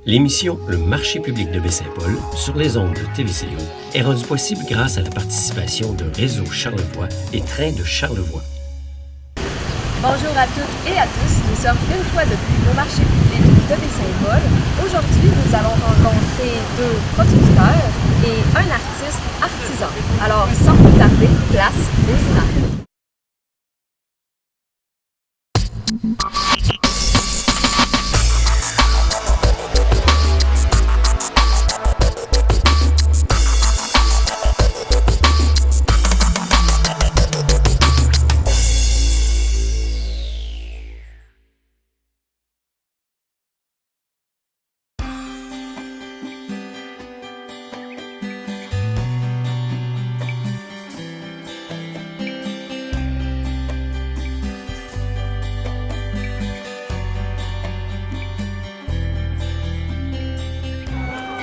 L'émission Le marché public de Baie-Saint-Paul sur les ondes de TVCO est rendue possible grâce à la participation de Réseau Charlevoix et Train de Charlevoix. Bonjour à toutes et à tous, nous sommes une fois de plus au marché public de Baie-Saint-Paul. Aujourd'hui, nous allons rencontrer deux producteurs et un artiste artisan. Alors, sans plus tarder, place aux images.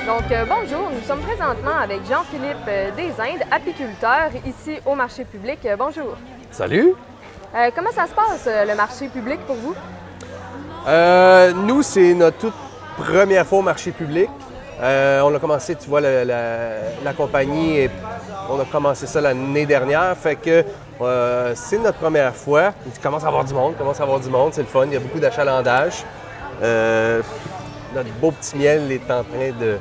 Donc, bonjour, nous sommes présentement avec Jean-Philippe Desindes, apiculteur, ici au marché public. Bonjour. Salut! Comment ça se passe, le marché public, pour vous? Nous, c'est notre toute première fois au marché public. On a commencé, tu vois, la compagnie, et on a commencé ça l'année dernière, fait que c'est notre première fois. Il commence à avoir du monde, c'est le fun, il y a beaucoup d'achalandage. Notre beau petit miel est en train de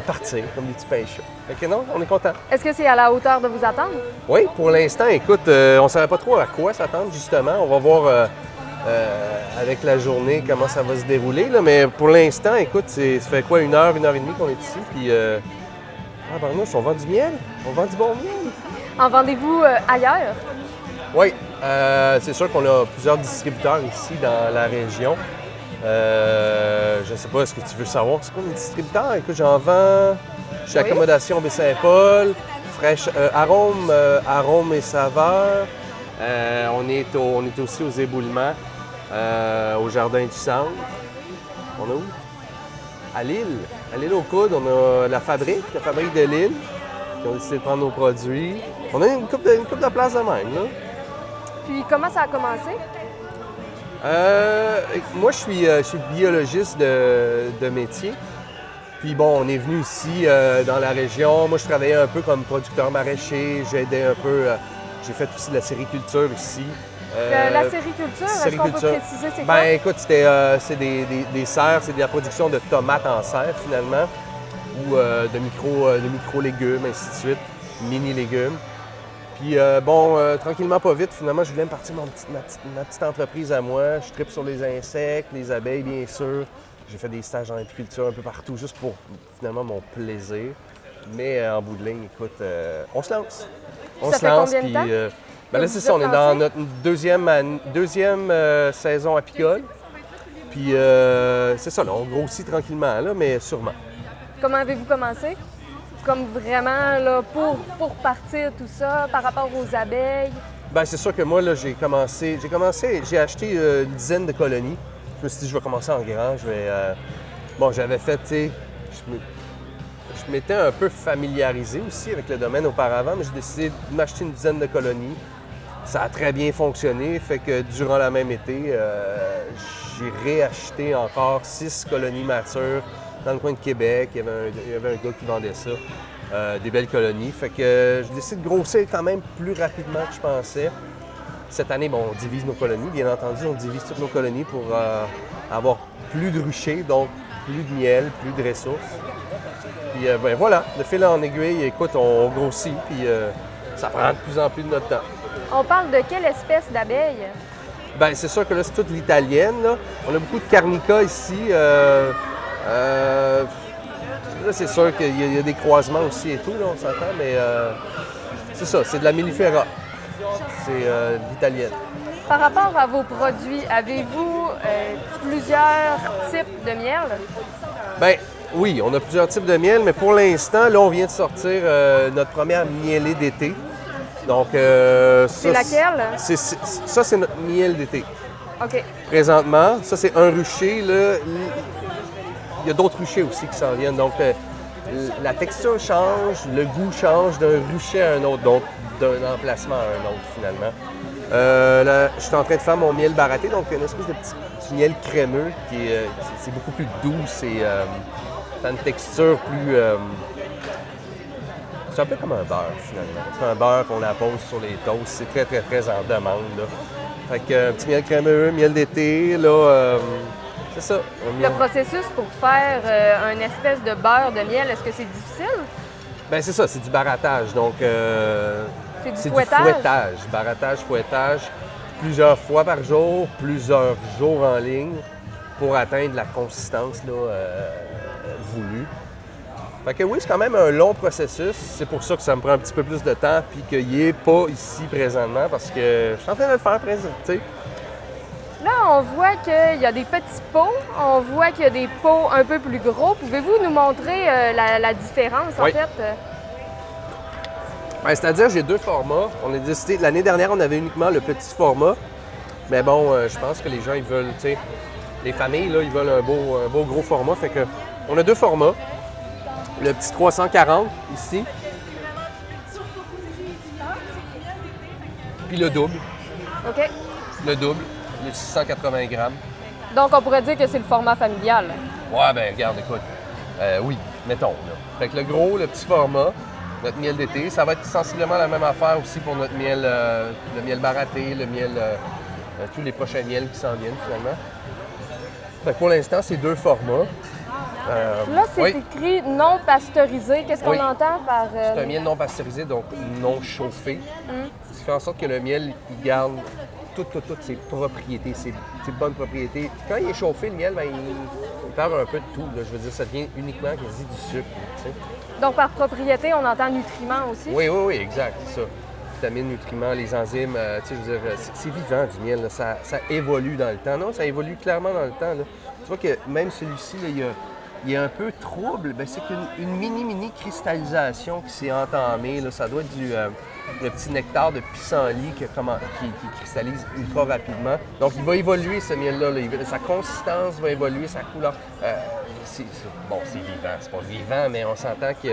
partir comme des petits pains chauds. Fait que non, on est content. Est-ce que c'est à la hauteur de vous attendre? Oui, pour l'instant, écoute, on ne savait pas trop à quoi s'attendre, justement. On va voir avec la journée comment ça va se dérouler. Là. Mais pour l'instant, écoute, ça fait quoi, une heure et demie qu'on est ici. Puis, on vend du miel. On vend du bon miel. En vendez-vous ailleurs? Oui, c'est sûr qu'on a plusieurs distributeurs ici dans la région. Je ne sais pas, est-ce que tu veux savoir c'est quoi les distributeurs? Écoute, j'en vends chez Accommodation Baie-Saint-Paul, Fraîche, Arôme et Saveurs. On est aussi aux éboulements, au Jardin du Centre. On est où? À Lille aux Coudes, on a la fabrique de Lille, qui ont décidé de prendre nos produits. On a une couple de places de même, là. Puis, comment ça a commencé? Moi, je suis biologiste de métier. Puis bon, on est venu ici dans la région. Moi, je travaillais un peu comme producteur maraîcher. J'aidais un peu. J'ai fait aussi de la sériculture ici. La sériculture, est-ce qu'on peut préciser c'est quoi? Ben écoute, c'est des serres, c'est de la production de tomates en serre finalement, ou de micro-légumes, ainsi de suite, mini-légumes. Puis tranquillement, pas vite, finalement, je voulais me partir ma petite entreprise à moi. Je tripe sur les insectes, les abeilles, bien sûr. J'ai fait des stages en apiculture un peu partout, juste pour, finalement, mon plaisir. Mais en bout de ligne, écoute, on se lance. Ça fait combien de temps? Là, c'est ça, on est dans notre deuxième saison apicole. Puis c'est ça, là, on grossit tranquillement, là, mais sûrement. Comment avez-vous commencé? Comme vraiment là, pour partir tout ça par rapport aux abeilles? Bien, c'est sûr que moi, là, j'ai acheté une dizaine de colonies. Je me suis dit, je vais commencer en grand. J'avais fait, tu sais, je m'étais un peu familiarisé aussi avec le domaine auparavant, mais j'ai décidé de m'acheter une dizaine de colonies. Ça a très bien fonctionné, fait que durant la même été, j'ai réacheté encore 6 colonies matures dans le coin de Québec. Il y avait un gars qui vendait ça, des belles colonies. Fait que je décide de grossir quand même plus rapidement que je pensais. Cette année, on divise nos colonies. Bien entendu, on divise toutes nos colonies pour avoir plus de ruchers, donc plus de miel, plus de ressources. Puis voilà, de fil en aiguille, écoute, on grossit, puis ça prend de plus en plus de notre temps. On parle de quelle espèce d'abeille? Bien, c'est sûr que là, c'est toute l'italienne. Là. On a beaucoup de carnica ici. Là, c'est sûr qu'il y a des croisements aussi et tout, là, on s'entend, mais c'est ça, c'est de la mellifera. C'est l'italienne. Par rapport à vos produits, avez-vous plusieurs types de miel? Bien, oui, on a plusieurs types de miel, mais pour l'instant, là, on vient de sortir notre première mielée d'été. Donc, c'est laquelle? Ça, c'est notre miel d'été. OK. Présentement, ça, c'est un rucher, là. Il y a d'autres ruchers aussi qui s'en viennent. Donc, la texture change, le goût change d'un rucher à un autre, donc d'un emplacement à un autre, finalement. Là, je suis en train de faire mon miel baratté, donc une espèce de petit du miel crémeux qui est c'est beaucoup plus doux. Ça a une texture plus... c'est un peu comme un beurre, finalement. C'est un beurre qu'on appose sur les toasts. C'est très, très, très en demande, là. Fait que un petit miel crémeux, miel d'été, là, c'est ça. Le processus pour faire une espèce de beurre de miel, est-ce que c'est difficile? Bien, c'est ça, c'est du barattage. Donc, c'est du fouettage? Barattage, fouettage, plusieurs fois par jour, plusieurs jours en ligne pour atteindre la consistance là, voulue. Fait que oui, c'est quand même un long processus. C'est pour ça que ça me prend un petit peu plus de temps puis qu'il n'est pas ici présentement parce que je suis en train de le faire présent, tu sais. Là, on voit qu'il y a des petits pots, on voit qu'il y a des pots un peu plus gros. Pouvez-vous nous montrer la différence, Oui. en fait? Ben, c'est-à-dire, j'ai deux formats. On a décidé, l'année dernière, on avait uniquement le petit format. Mais bon, je pense que les gens, ils veulent, tu sais, les familles, là, ils veulent un beau gros format. Fait que, on a deux formats. Le petit 340 ici. Puis le double. OK. Le double, le 680 grammes. Donc, on pourrait dire que c'est le format familial. Ouais, ben regarde, écoute. Oui, mettons. Là. Fait que le gros, le petit format, notre miel d'été, ça va être sensiblement la même affaire aussi pour notre miel, le miel baraté, le miel, tous les prochains miels qui s'en viennent finalement. Fait que pour l'instant, c'est deux formats. Là, c'est oui. écrit non pasteurisé. Qu'est-ce qu'on Oui. entend par... C'est un miel non pasteurisé, donc non chauffé. Ce qui fait en sorte que le miel, il garde toutes ses propriétés, ses bonnes propriétés. Quand il est chauffé, le miel, ben, il perd un peu de tout. Là. Je veux dire, ça devient uniquement quasi du sucre. Tu sais. Donc, par propriété, on entend nutriments aussi? Oui, exact, c'est ça. Vitamines, nutriments, les enzymes, tu sais, je veux dire, c'est vivant du miel. Là. Ça évolue dans le temps. Non, ça évolue clairement dans le temps. Là. Tu vois que même celui-ci, là, il est un peu trouble. Bien, c'est qu'une mini cristallisation qui s'est entamée. Là. Ça doit être le petit nectar de pissenlit qui cristallise ultra rapidement. Donc, il va évoluer, ce miel-là. Là. Sa consistance va évoluer, sa couleur. C'est vivant. C'est pas vivant, mais on s'entend que...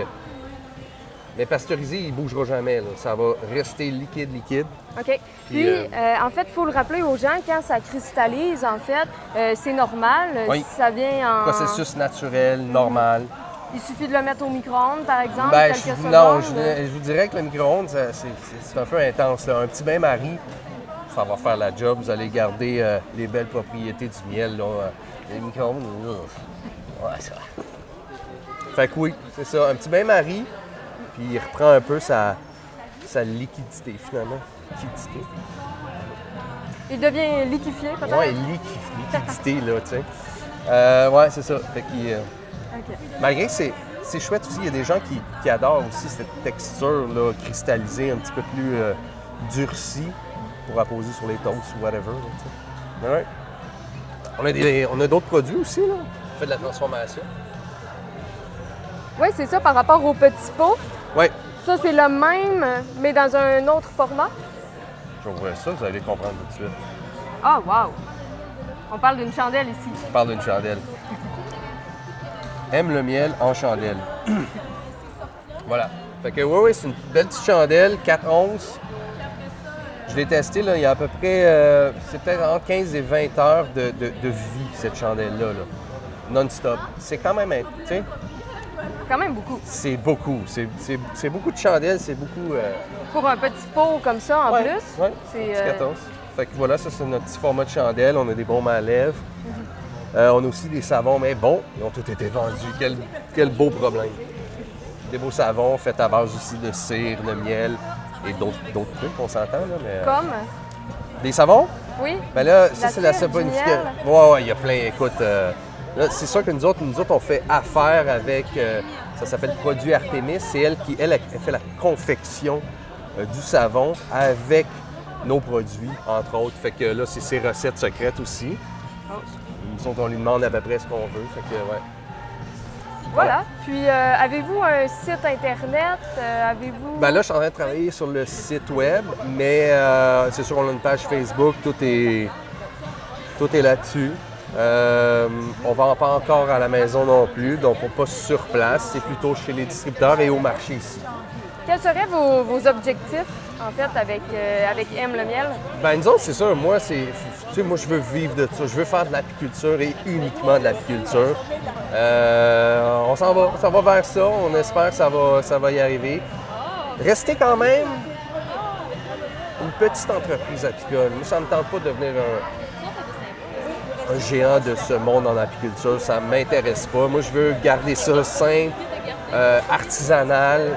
Mais pasteurisé, il ne bougera jamais. Là. Ça va rester liquide. OK. Puis, en fait, il faut le rappeler aux gens, quand ça cristallise, en fait, c'est normal. Oui. Ça vient en... Processus naturel, normal. Il suffit de le mettre au micro-ondes, par exemple, Ben, quelques secondes. non, je vous dirais que le micro-ondes, c'est un peu intense. Là. Un petit bain-marie, ça va faire la job. Vous allez garder les belles propriétés du miel. Là. Les micro-ondes, ouais, ça. Fait que oui, c'est ça. Un petit bain-marie, puis il reprend un peu sa liquidité, finalement. Liquidité. Il devient liquéfié, peut-être? Oui, liquidité, là, tu sais. Ouais, c'est ça. Fait qu'il... OK. Malgré que c'est chouette aussi, il y a des gens qui adorent aussi cette texture-là, cristallisée, un petit peu plus durcie pour apposer sur les toasts ou whatever. Là, ouais. On a d'autres produits aussi, là. On fait de la transformation. Oui, c'est ça, par rapport aux petits pots. Oui. Ça, c'est le même, mais dans un autre format. Je vais ouvrir ça, vous allez comprendre tout de suite. Ah, wow! On parle d'une chandelle ici. On parle d'une chandelle. Aime le miel en chandelle. Voilà. Fait que oui, c'est une belle petite chandelle, 4 onces. Je l'ai testé, là, il y a à peu près, c'est peut-être entre 15 et 20 heures de vie, cette chandelle-là, là. Non-stop. C'est quand même, tu sais, Quand même beaucoup. c'est beaucoup. C'est beaucoup de chandelles, c'est beaucoup... Pour un petit pot comme ça, en plus. Oui, C'est, 14. Fait que voilà, ça, c'est notre petit format de chandelle. On a des baumes à lèvres. On a aussi des savons, mais bon, ils ont tous été vendus. Quel beau problème. Des beaux savons faits à base aussi de cire, de miel et d'autres trucs, on s'entend, là. Mais, Comme? Des savons? Oui. Ben là, ça, La c'est la cire, du saponification. miel. Ouais, il y a plein. Écoute, là, c'est sûr que nous autres, on fait affaire avec, ça s'appelle Produit Artemis. C'est elle qui, elle fait la confection du savon avec nos produits, entre autres. Fait que là, c'est ses recettes secrètes aussi. Nous autres, on lui demande à peu près ce qu'on veut. Fait que, ouais. Voilà. Puis, avez-vous un site Internet? Avez-vous... Ben là, je suis en train de travailler sur le site web, mais c'est sûr qu'on a une page Facebook, tout est là-dessus. On vend pas encore à la maison non plus, donc on pas sur place, c'est plutôt chez les distributeurs et au marché ici. Quels seraient vos objectifs en fait, avec Aime le miel? Ben nous autres, c'est ça. Moi, moi, je veux vivre de ça. Je veux faire de l'apiculture et uniquement de l'apiculture. On s'en va vers ça. On espère que ça va y arriver. Rester quand même une petite entreprise apicole. Moi, ça ne me tente pas de devenir un géant de ce monde en apiculture. Ça ne m'intéresse pas. Moi, je veux garder ça simple, artisanal,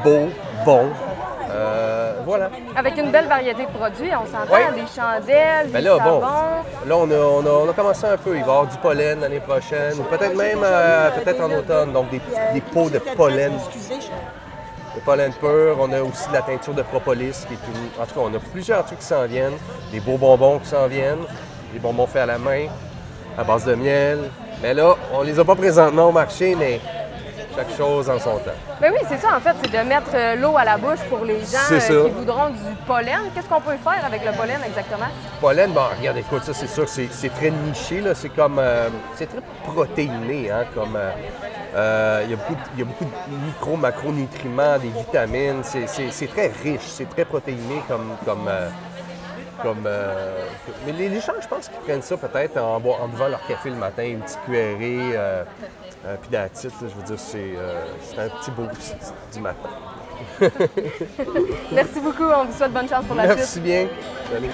beau, bon. Voilà. Avec une belle variété de produits, on s'entend, Oui. des chandelles, Ben des là, savons. Là, on a commencé un peu. Il va y avoir du pollen l'année prochaine, ou peut-être même peut-être en automne. Donc, des pots de pollen. De pollen pur. On a aussi de la teinture de propolis. En tout cas, on a plusieurs trucs qui s'en viennent. Des beaux bonbons qui s'en viennent. Des bonbons faits à la main, à base de miel. Mais là, on les a pas présentement au marché, mais chaque chose en son temps. Ben oui, c'est ça, en fait, c'est de mettre l'eau à la bouche pour les gens C'est ça. qui voudront du pollen. Qu'est-ce qu'on peut faire avec le pollen exactement? Pollen, bon, regarde, écoute, ça, c'est sûr que c'est très niché, là. C'est comme... c'est très protéiné, hein, comme... il y a beaucoup de micro, macronutriments, des vitamines. C'est très riche, c'est très protéiné mais les gens, je pense qu'ils prennent ça peut-être en buvant leur café le matin, une petite cuillerée, puis that's it, là, je veux dire, c'est un petit boost du matin. Merci beaucoup, on vous souhaite bonne chance pour la suite. Merci bien. Salut.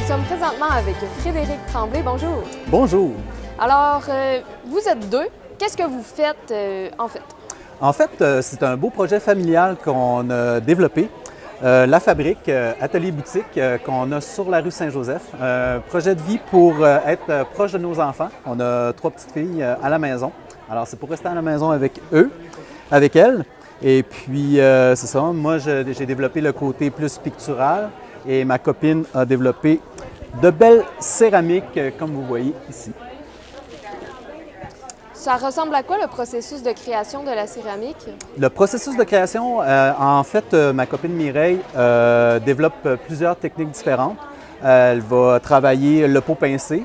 Nous sommes présentement avec Frédéric Tremblay. Bonjour. Bonjour. Alors, vous êtes deux. Qu'est-ce que vous faites en fait? En fait, c'est un beau projet familial qu'on a développé. La fabrique, atelier boutique qu'on a sur la rue Saint-Joseph. Un projet de vie pour être proche de nos enfants. On a 3 petites filles à la maison. Alors, c'est pour rester à la maison avec eux, avec elles. Et puis, c'est ça, moi, j'ai développé le côté plus pictural et ma copine a développé de belles céramiques, comme vous voyez ici. Ça ressemble à quoi le processus de création de la céramique? Le processus de création, en fait, ma copine Mireille développe plusieurs techniques différentes. Elle va travailler le pot pincé,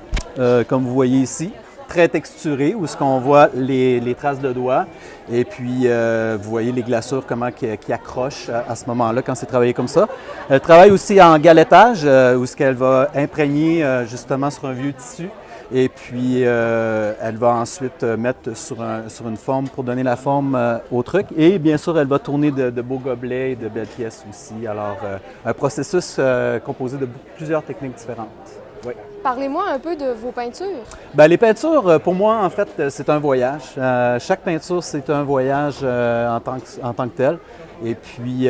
comme vous voyez ici, très texturé, où ce qu'on voit les traces de doigts. Et puis, vous voyez les glaçures, comment qui accrochent à ce moment-là quand c'est travaillé comme ça. Elle travaille aussi en galettage, où ce qu'elle va imprégner justement sur un vieux tissu. Et puis, elle va ensuite mettre sur une forme pour donner la forme au truc. Et bien sûr, elle va tourner de beaux gobelets et de belles pièces aussi. Alors, un processus composé de plusieurs techniques différentes. Oui. Parlez-moi un peu de vos peintures. Bien, les peintures, pour moi, en fait, c'est un voyage. Chaque peinture, c'est un voyage en tant que tel. Et puis,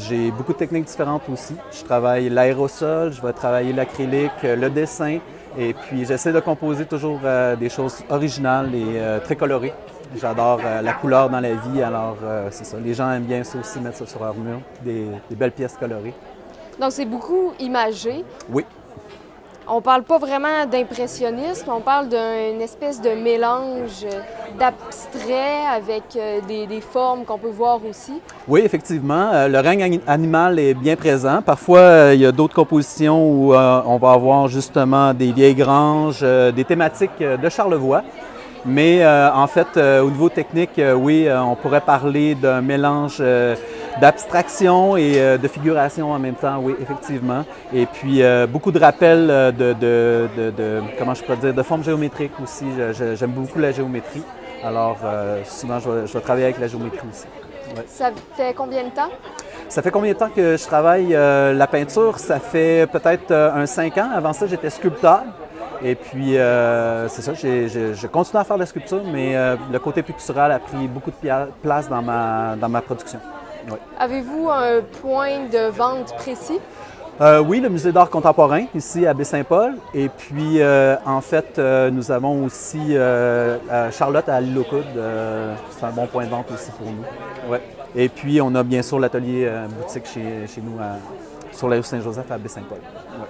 j'ai beaucoup de techniques différentes aussi. Je travaille l'aérosol, je vais travailler l'acrylique, le dessin. Et puis, j'essaie de composer toujours des choses originales et très colorées. J'adore la couleur dans la vie, alors c'est ça. Les gens aiment bien ça aussi, mettre ça sur leur mur, des belles pièces colorées. Donc, c'est beaucoup imagé. Oui. On parle pas vraiment d'impressionnisme, on parle d'une espèce de mélange d'abstrait avec des formes qu'on peut voir aussi. Oui, effectivement. Le règne animal est bien présent. Parfois, il y a d'autres compositions où on va avoir justement des vieilles granges, des thématiques de Charlevoix. Mais en fait, au niveau technique, oui, on pourrait parler d'un mélange d'abstraction et de figuration en même temps, oui, effectivement. Et puis, beaucoup de rappels comment je pourrais dire, de formes géométriques aussi. J'aime beaucoup la géométrie. Alors, souvent, je vais travailler avec la géométrie aussi. Ouais. Ça fait combien de temps? Ça fait combien de temps que je travaille la peinture? Ça fait peut-être 5 ans. Avant ça, j'étais sculpteur. Et puis, c'est ça, je continue à faire de la sculpture, mais le côté pictural a pris beaucoup de place dans ma production. Oui. Avez-vous un point de vente précis? Oui, le Musée d'art contemporain, ici à Baie-Saint-Paul. Et puis, en fait, nous avons aussi Charlotte à l'île aux Coudes. C'est un bon point de vente aussi pour nous. Ouais. Et puis, on a bien sûr l'atelier boutique chez nous sur la rue Saint-Joseph à Baie-Saint-Paul. Ouais.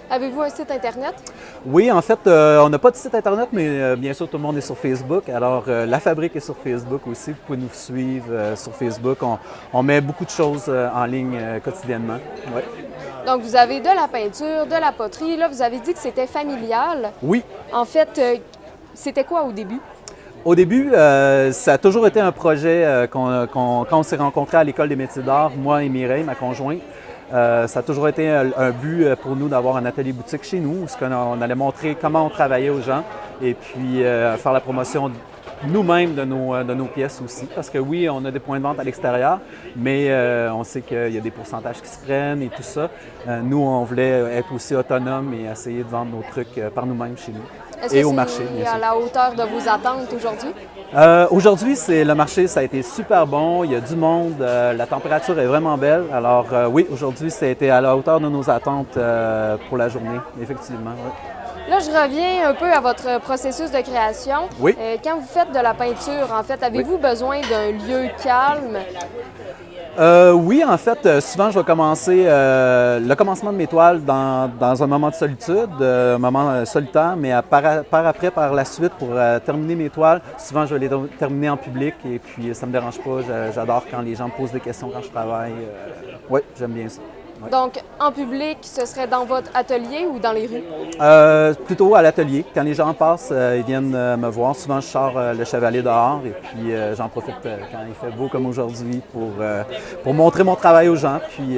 Avez-vous un site Internet? Oui, en fait, on n'a pas de site Internet, mais bien sûr, tout le monde est sur Facebook. Alors, La Fabrique est sur Facebook aussi. Vous pouvez nous suivre sur Facebook. On met beaucoup de choses en ligne quotidiennement. Ouais. Donc, vous avez de la peinture, de la poterie. Là, vous avez dit que c'était familial. Oui. En fait, c'était quoi au début? Au début, ça a toujours été un projet quand on s'est rencontrés à l'École des métiers d'art, moi et Mireille, ma conjointe. Ça a toujours été un but pour nous d'avoir un atelier boutique chez nous, où on allait montrer comment on travaillait aux gens et puis faire la promotion nous-mêmes de nos pièces aussi. Parce que oui, on a des points de vente à l'extérieur, mais on sait qu'il y a des pourcentages qui se prennent et tout ça. Nous, on voulait être aussi autonomes et essayer de vendre nos trucs par nous-mêmes chez nous. Est-ce et que au marché, bien c'est sûr. à la hauteur de vos attentes aujourd'hui? Aujourd'hui, le marché, ça a été super bon. Il y a du monde. La température est vraiment belle. Alors oui, aujourd'hui, ça a été à la hauteur de nos attentes pour la journée, effectivement. Oui. Là, je reviens un peu à votre processus de création. Oui. Quand vous faites de la peinture, en fait, avez-vous besoin d'un lieu calme? Oui, en fait, souvent, je vais commencer le commencement de mes toiles dans un moment de solitude, un moment solitaire, mais par la suite, pour terminer mes toiles, souvent, je vais les terminer en public et puis ça me dérange pas. J'adore quand les gens me posent des questions quand je travaille. Oui, j'aime bien ça. Ouais. Donc, en public, ce serait dans votre atelier ou dans les rues? Plutôt à l'atelier. Quand les gens passent, ils viennent me voir. Souvent, je sors le chevalet dehors et puis j'en profite quand il fait beau comme aujourd'hui pour montrer mon travail aux gens. Puis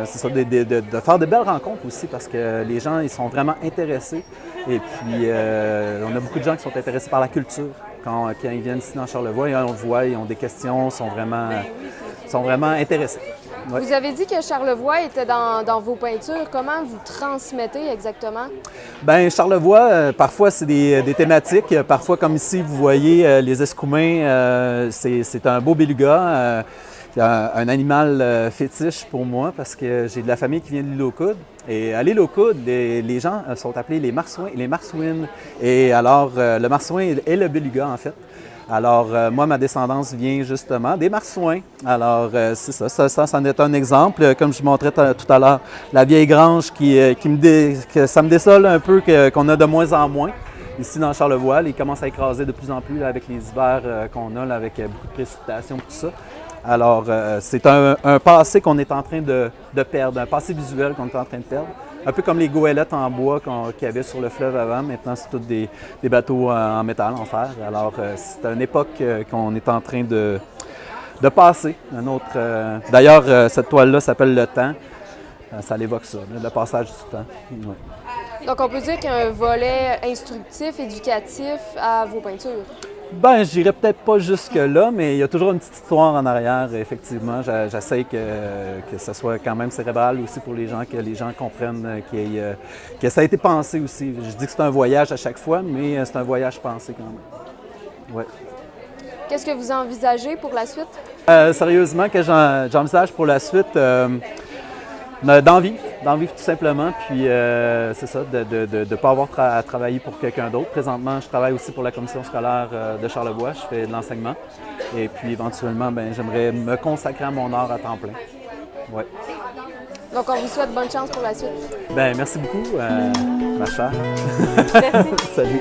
c'est ça, de faire de belles rencontres aussi parce que les gens, ils sont vraiment intéressés. Et puis, on a beaucoup de gens qui sont intéressés par la culture. Quand ils viennent ici dans Charlevoix, on le voit, ils ont des questions, sont vraiment intéressés. Ouais. Vous avez dit que Charlevoix était dans vos peintures. Comment vous transmettez exactement? Bien, Charlevoix, parfois, c'est des thématiques. Parfois, comme ici, vous voyez, les escoumins, c'est un beau beluga. Un animal fétiche pour moi parce que j'ai de la famille qui vient de l'île aux Coudes. Et à l'île aux Coudes, les gens sont appelés les marsouins et les marsouines. Et alors, le marsouin est le beluga, en fait. Alors, moi, ma descendance vient justement des marsouins. Alors, c'est ça. Ça en est un exemple. Comme je montrais tout à l'heure, la vieille grange que ça me désole un peu qu'on a de moins en moins. Ici, dans Charlevoix, il commence à écraser de plus en plus là, avec les hivers qu'on a, là, avec beaucoup de précipitations et tout ça. Alors, c'est un passé qu'on est en train de perdre, un passé visuel qu'on est en train de perdre. Un peu comme les goélettes en bois qu'il y avait sur le fleuve avant. Maintenant, c'est tous des bateaux en métal, en fer. Alors, c'est une époque qu'on est en train de passer. D'ailleurs, cette toile-là s'appelle Le Temps. Ça l'évoque ça, le passage du temps. Ouais. Donc, on peut dire qu'il y a un volet instructif, éducatif à vos peintures. Ben, je dirais peut-être pas jusque-là, mais il y a toujours une petite histoire en arrière, effectivement. J'essaie que ça soit quand même cérébral aussi pour les gens, que les gens comprennent que ça a été pensé aussi. Je dis que c'est un voyage à chaque fois, mais c'est un voyage pensé quand même. Ouais. Qu'est-ce que vous envisagez pour la suite? Sérieusement, que j'envisage pour la suite, d'en vivre tout simplement, puis c'est ça, de ne pas avoir à travailler pour quelqu'un d'autre. Présentement, je travaille aussi pour la commission scolaire de Charlevoix, je fais de l'enseignement, et puis éventuellement, j'aimerais me consacrer à mon art à temps plein. Ouais. Donc, on vous souhaite bonne chance pour la suite. Merci beaucoup, ma chère. Merci. Salut.